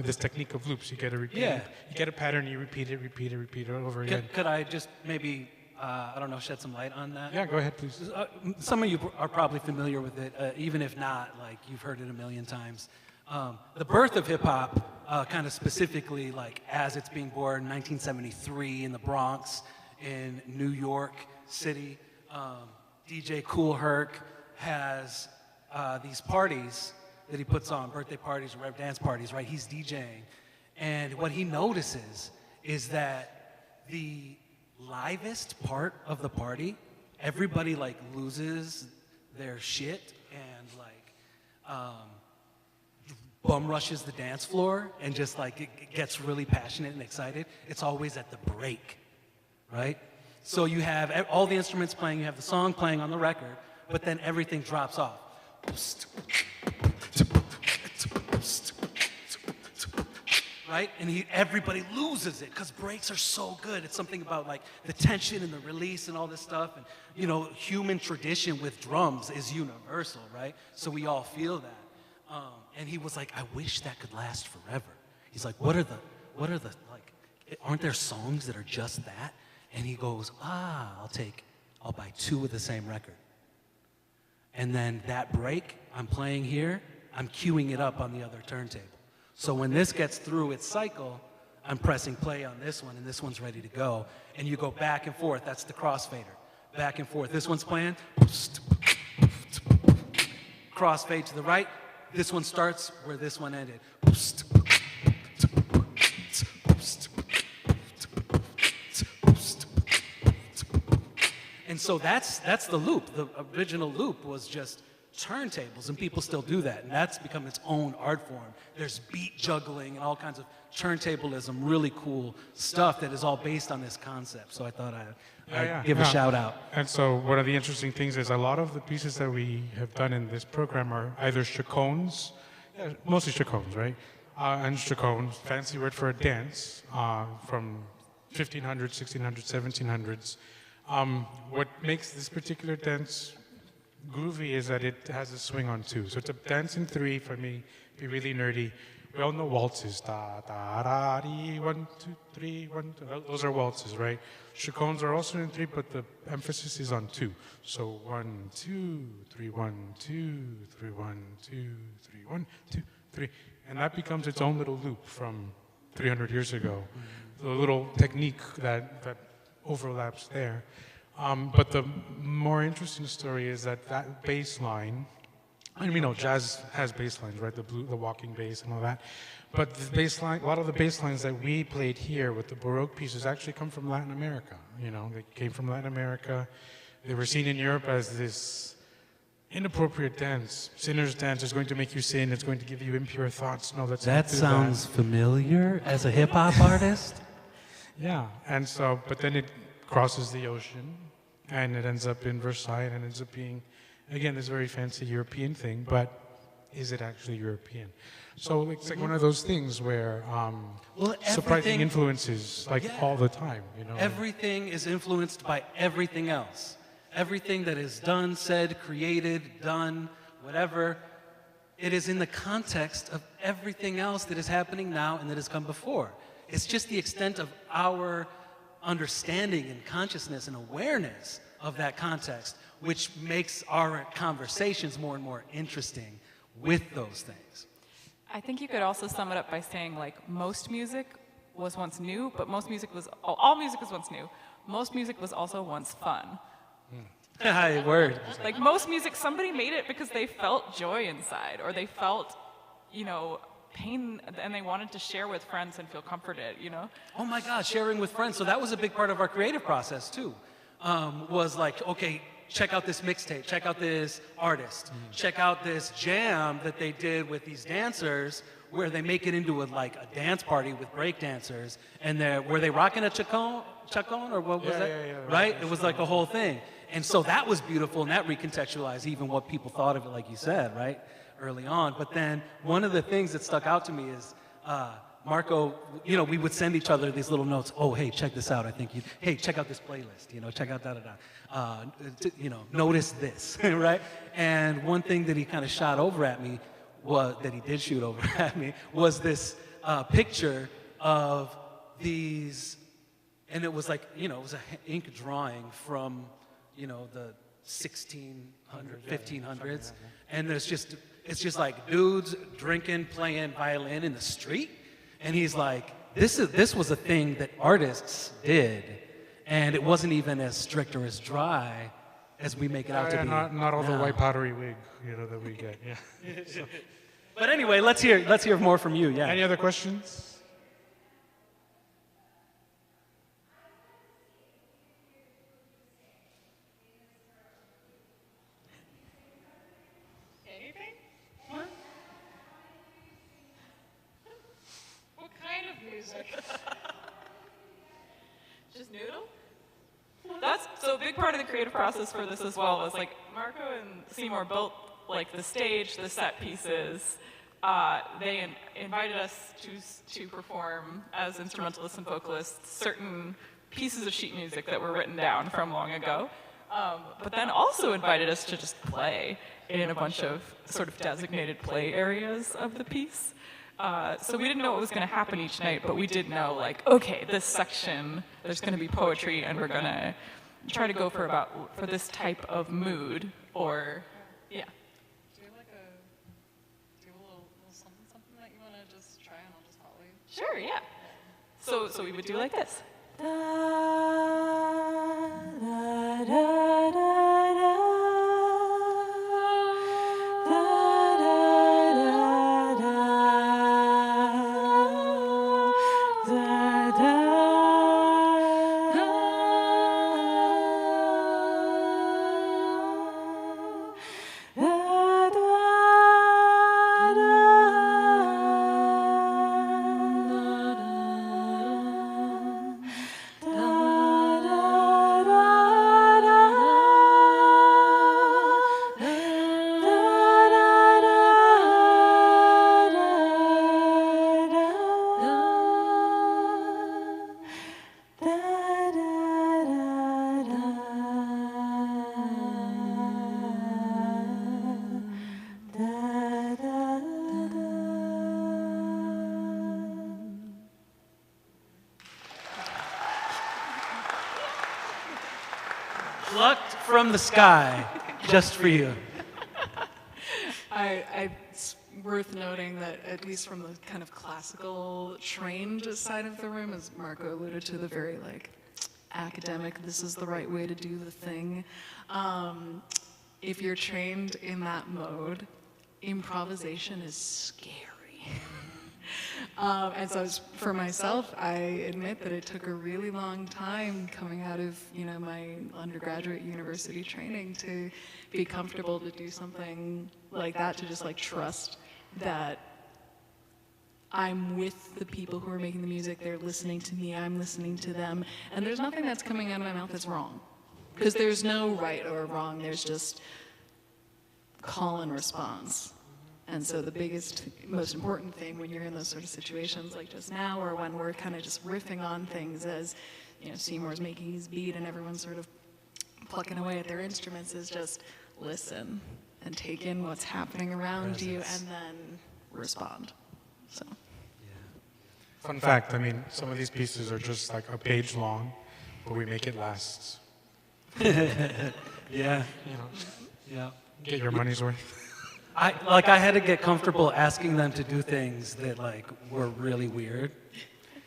Speaker 2: This technique of loops, you get a repeat.
Speaker 3: Yeah.
Speaker 2: You get a pattern, you repeat it over again.
Speaker 3: Could I just maybe, I don't know, shed some light on that?
Speaker 2: Yeah, go ahead, please.
Speaker 3: Some of you are probably familiar with it, even if not, like you've heard it a million times. The birth of hip hop, kind of specifically, like as it's being born in 1973 in the Bronx, in New York City, DJ Kool Herc has these parties that he puts on, birthday parties or dance parties, right? He's DJing. And what he notices is that the livest part of the party, everybody like loses their shit and like bum rushes the dance floor and just like it gets really passionate and excited. It's always at the break, right? So you have all the instruments playing, you have the song playing on the record, but then everything drops off. Right? And everybody loses it because breaks are so good. It's something about like the tension and the release and all this stuff. And, you know, human tradition with drums is universal, right? So we all feel that. And he was like, I wish that could last forever. He's like, what are the, like, aren't there songs that are just that? And he goes, I'll buy 2 of the same record. And then that break I'm playing here, I'm queuing it up on the other turntable. So when this gets through its cycle, I'm pressing play on this one, and this one's ready to go. And you go back and forth. That's the crossfader. Back and forth. This one's playing. Crossfade to the right. This one starts where this one ended. And so that's the loop. The original loop was just turntables, and people still do that, and that's become its own art form. There's beat juggling and all kinds of turntablism, really cool stuff that is all based on this concept. So I thought I'd give a shout out.
Speaker 2: And so one of the interesting things is a lot of the pieces that we have done in this program are either chaconnes, mostly chaconnes, right? And chaconnes, fancy word for a dance from 1500s, 1600s, 1700s. What makes this particular dance groovy is that it has a swing on 2. So it's a dance in 3 for me, be really nerdy. We all know waltzes. Da, da, da, dee, 1, 2, 3, 1, 2. Those are waltzes, right? Chaconnes are also in 3, but the emphasis is on 2. So 1, 2, 3, 1, 2, 3, 1, 2, 3, 1, 2, 3. And that becomes its own little loop from 300 years ago. The little technique that overlaps there. But the more interesting story is that bass line, I mean, jazz has bass lines, right? The walking bass and all that. But the bass line, a lot of the bass lines that we played here with the Baroque pieces actually come from Latin America. You know, they came from Latin America. They were seen in Europe as this inappropriate dance. Sinner's dance is going to make you sin. It's going to give you impure thoughts. No,
Speaker 3: that sounds familiar as a hip hop artist.
Speaker 2: Yeah, and so, but then it crosses the ocean, and it ends up in Versailles, and it ends up being, again, this very fancy European thing, but is it actually European? So it's like one of those things where surprising influences, like all the time, you know?
Speaker 3: Everything is influenced by everything else. Everything that is done, said, created, done, whatever, it is in the context of everything else that is happening now and that has come before. It's just the extent of our understanding and consciousness and awareness of that context, which makes our conversations more and more interesting with those things.
Speaker 10: I think you could also sum it up by saying, like, most music was once new, but most music was, all music was once new. Most music was also once fun.
Speaker 3: Word.
Speaker 10: Like, most music, somebody made it because they felt joy inside, or they felt, pain, and they wanted to share with friends and feel comforted, you know?
Speaker 3: Oh my God, sharing with friends. So that was a big part of our creative process too. Was like, okay, check out this mixtape, check out this artist, check out this jam that they did with these dancers where they make it into a dance party with break dancers, and were they rocking a chacon or what was that?
Speaker 1: Yeah,
Speaker 3: right? It was like a whole thing. And so that was beautiful, and that recontextualized even what people thought of it, like you said, right? Early on. But then one of the things that stuck out to me is Marco, you know, we would send each other these little notes. Oh, hey, check this out. Hey, check out this playlist. You know, check out you know, notice this, right? And one thing that he kind of shot over at me was this picture of these, and it was like, you know, it was an ink drawing from, you know, the 1500s, and it's just like dudes drinking, playing violin in the street. And he's like, this was a thing that artists did, and it wasn't even as strict or as dry as we make it out to be.
Speaker 2: Not all the white powdery wig, you know, that we get. Yeah. So.
Speaker 3: But anyway, let's hear more from you. Yeah.
Speaker 2: Any other questions?
Speaker 10: Anything? What? What kind of music? Just noodle? So a big part of the creative process for this as well was like Marco and Seymour built like the stage, the set pieces. They invited us to perform as instrumentalists and vocalists certain pieces of sheet music that were written down from long ago, but then also invited us to just play in a bunch of sort of designated play areas of the piece. So we didn't know what was going to happen each night, but we did know, like, okay, this section, there's going to be poetry, and we're going to try to go for this type of mood, or, yeah.
Speaker 11: Do you have a little something that you want to just try, and I'll just follow you?
Speaker 10: Sure, yeah. So we would do like this. Da, da, da, da, da.
Speaker 3: Plucked from the sky, just for you.
Speaker 11: It's worth noting that at least from the kind of classical trained side of the room, as Marco alluded to, the very like academic, this is the right way to do the thing. If you're trained in that mode, improvisation is scary. And so for myself, I admit that it took a really long time coming out of, you know, my undergraduate university training to be comfortable to do something like that, to just like trust that I'm with the people who are making the music, they're listening to me, I'm listening to them, and there's nothing that's coming out of my mouth that's wrong. Because there's no right or wrong, there's just call and response. And so the biggest, most important thing when you're in those sort of situations like just now, or when we're kind of just riffing on things as, you know, Seymour's making his beat and everyone's sort of plucking away at their instruments, is just listen and take in what's happening around you and then respond. So.
Speaker 2: Fun fact, I mean, some of these pieces are just like a page long, but we make it last.
Speaker 3: Yeah.
Speaker 2: You know,
Speaker 3: Yeah.
Speaker 2: get your money's worth.
Speaker 3: I had to get comfortable asking them to do things that like were really weird.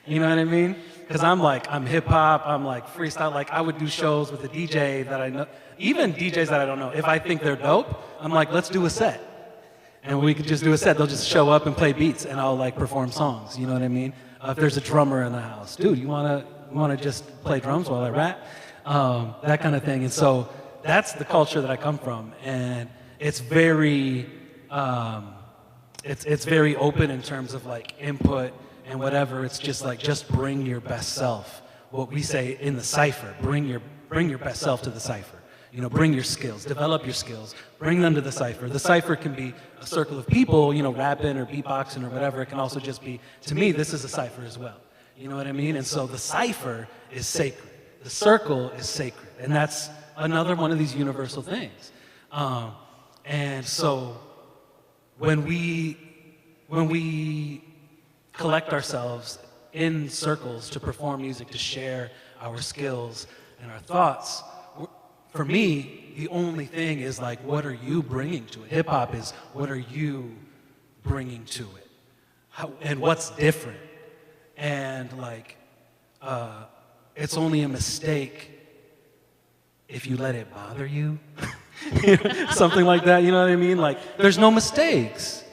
Speaker 3: You know what I mean? Because I'm hip hop, I'm like freestyle. Like I would do shows with a DJ that I know, even DJs that I don't know. If I think they're dope, I'm like, let's do a set. And we could just do a set. They'll just show up and play beats, and I'll like perform songs. You know what I mean? If there's a drummer in the house, dude, you wanna just play drums while I rap? That kind of thing. And so that's the culture that I come from, and it's very it's very open in terms of like input and whatever. It's just like just bring your best self. What we say in the cipher, bring your best self to the cipher. You know, bring your skills, develop your skills, bring them to the cipher. The cipher can be a circle of people, you know, rapping or beatboxing or whatever. It can also just be, to me, this is a cipher as well. You know what I mean? And so the cipher is sacred. The circle is sacred. And that's another one of these universal things. And so when we collect ourselves in circles to perform music, to share our skills and our thoughts, for me, the only thing is like, what are you bringing to it? Hip hop is, what are you bringing to it? And what's different? And like, it's only a mistake if you let it bother you. Something like that, you know what I mean? Like, there's no mistakes.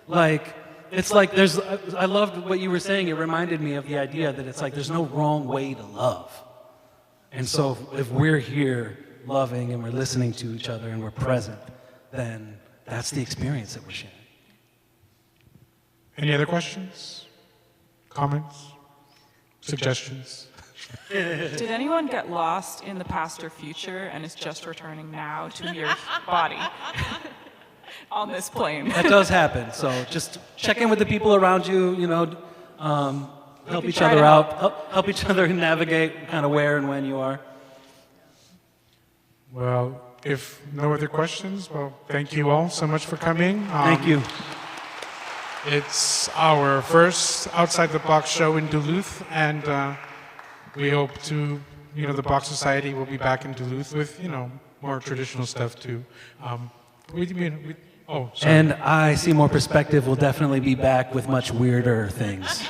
Speaker 3: Like, it's like I loved what you were saying. It reminded me of the idea that it's like there's no wrong way to love. And so if we're here loving and we're listening to each other and we're present, then that's the experience that we're sharing.
Speaker 2: Any other questions, comments, suggestions?
Speaker 10: Did anyone get lost in the past or future and is just returning now to your body on this plane?
Speaker 3: That does happen. So just check in with the people around you, you know, help each other out, help each other navigate kind of where and when you are.
Speaker 2: Well, if no other questions, well, thank you all so much for coming.
Speaker 3: Thank you.
Speaker 2: It's our first Outside the Box show in Duluth, and we hope to, you know, the Bach Society will be back in Duluth with, you know, more traditional stuff too. Sorry.
Speaker 3: And I See More Perspective will definitely be back with much weirder things.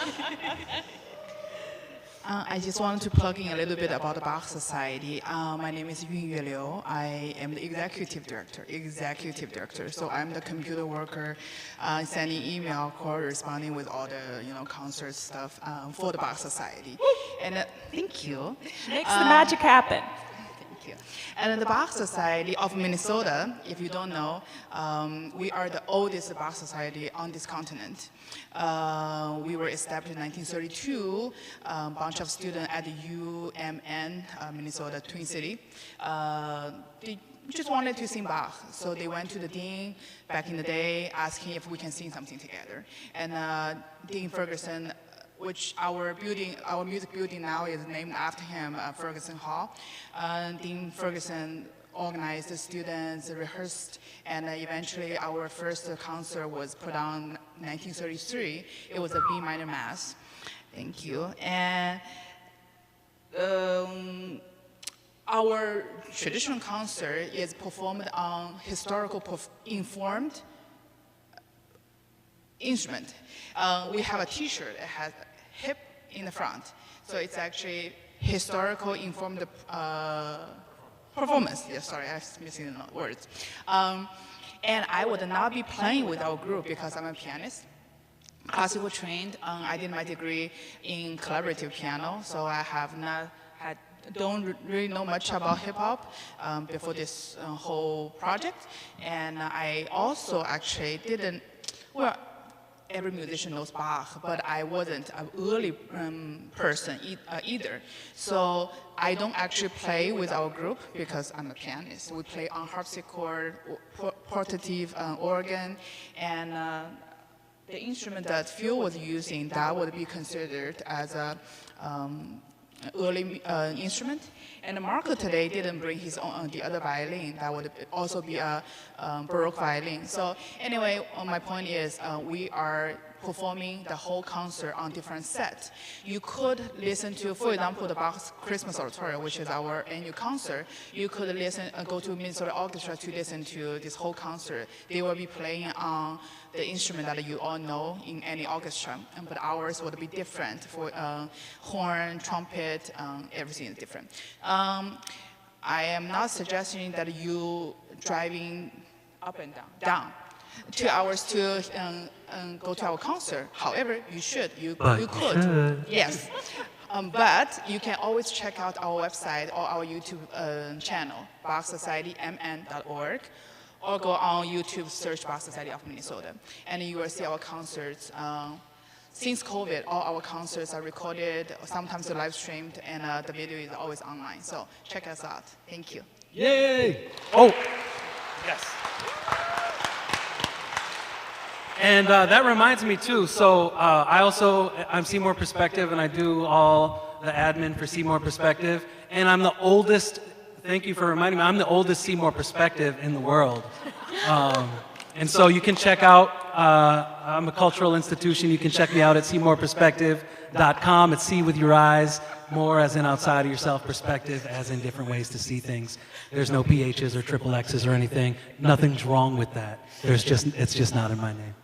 Speaker 12: I just wanted to plug in a little bit about the Bach Society. My name is Yunyue Liu. I am the executive director. So I'm the computer worker, sending email, corresponding with all the, you know, concert stuff for the Bach Society. And thank you.
Speaker 10: Makes the magic happen.
Speaker 12: Thank you. And the Bach Society of Minnesota, if you don't know, we are the oldest Bach Society on this continent. We were established in 1932, a bunch of students at the UMN, Minnesota, Twin City. They just wanted to sing Bach, so they went to the dean back in the day, asking if we can sing something together. And Dean Ferguson, which our music building now is named after him, Ferguson Hall. Dean Ferguson organized the students, rehearsed, and eventually our first concert was put on in 1933. It was a B minor mass. Thank you. And our traditional concert is performed on historical informed instrument. We have a T-shirt that has hip in the front, so it's actually historical informed performance. Yeah, sorry, I was missing the words. And I would not be playing with our group because I'm a pianist, classical trained. I did my degree in collaborative piano, so I have not had. Don't really know much about hip hop before this whole project, and I also actually didn't. Well, every musician knows Bach, but I wasn't an early person either. So I don't actually play with our group because I'm a pianist. We play on harpsichord, portative organ, and the instrument that Phil was using, that would be considered as a early instrument. And Marco today didn't bring his own, the other violin. That would also be a Baroque violin. So anyway, my point is we are performing the whole concert on different sets. You could listen to, for example, the Bach Christmas Oratorio, which is our annual concert. You could listen, go to Minnesota Orchestra to listen to this whole concert. They will be playing on the instrument that you all know in any orchestra, but ours would be different for horn, trumpet, everything is different. I am not suggesting that you driving up and down. 2 hours to go to our concert. However, you could. Yes. But you can always check out our website or our YouTube channel, BachSocietyMN.org, or go on YouTube, search Bach Society of Minnesota, and you will see our concerts. Since COVID, all our concerts are recorded, sometimes they're live streamed, and the video is always online. So check us out. Thank you.
Speaker 3: Yay! Oh, yes. And that reminds me too, so I'm Seymour Perspective, and I do all the admin for Seymour Perspective, and I'm the oldest, thank you for reminding me, I'm the oldest Seymour Perspective in the world. And so you can check out, I'm a cultural institution, you can check me out at SeymourPerspective.com. It's see with your eyes, more as in outside of yourself perspective, as in different ways to see things. There's no PHs or triple X's or anything. Nothing's wrong with that. It's just not in my name.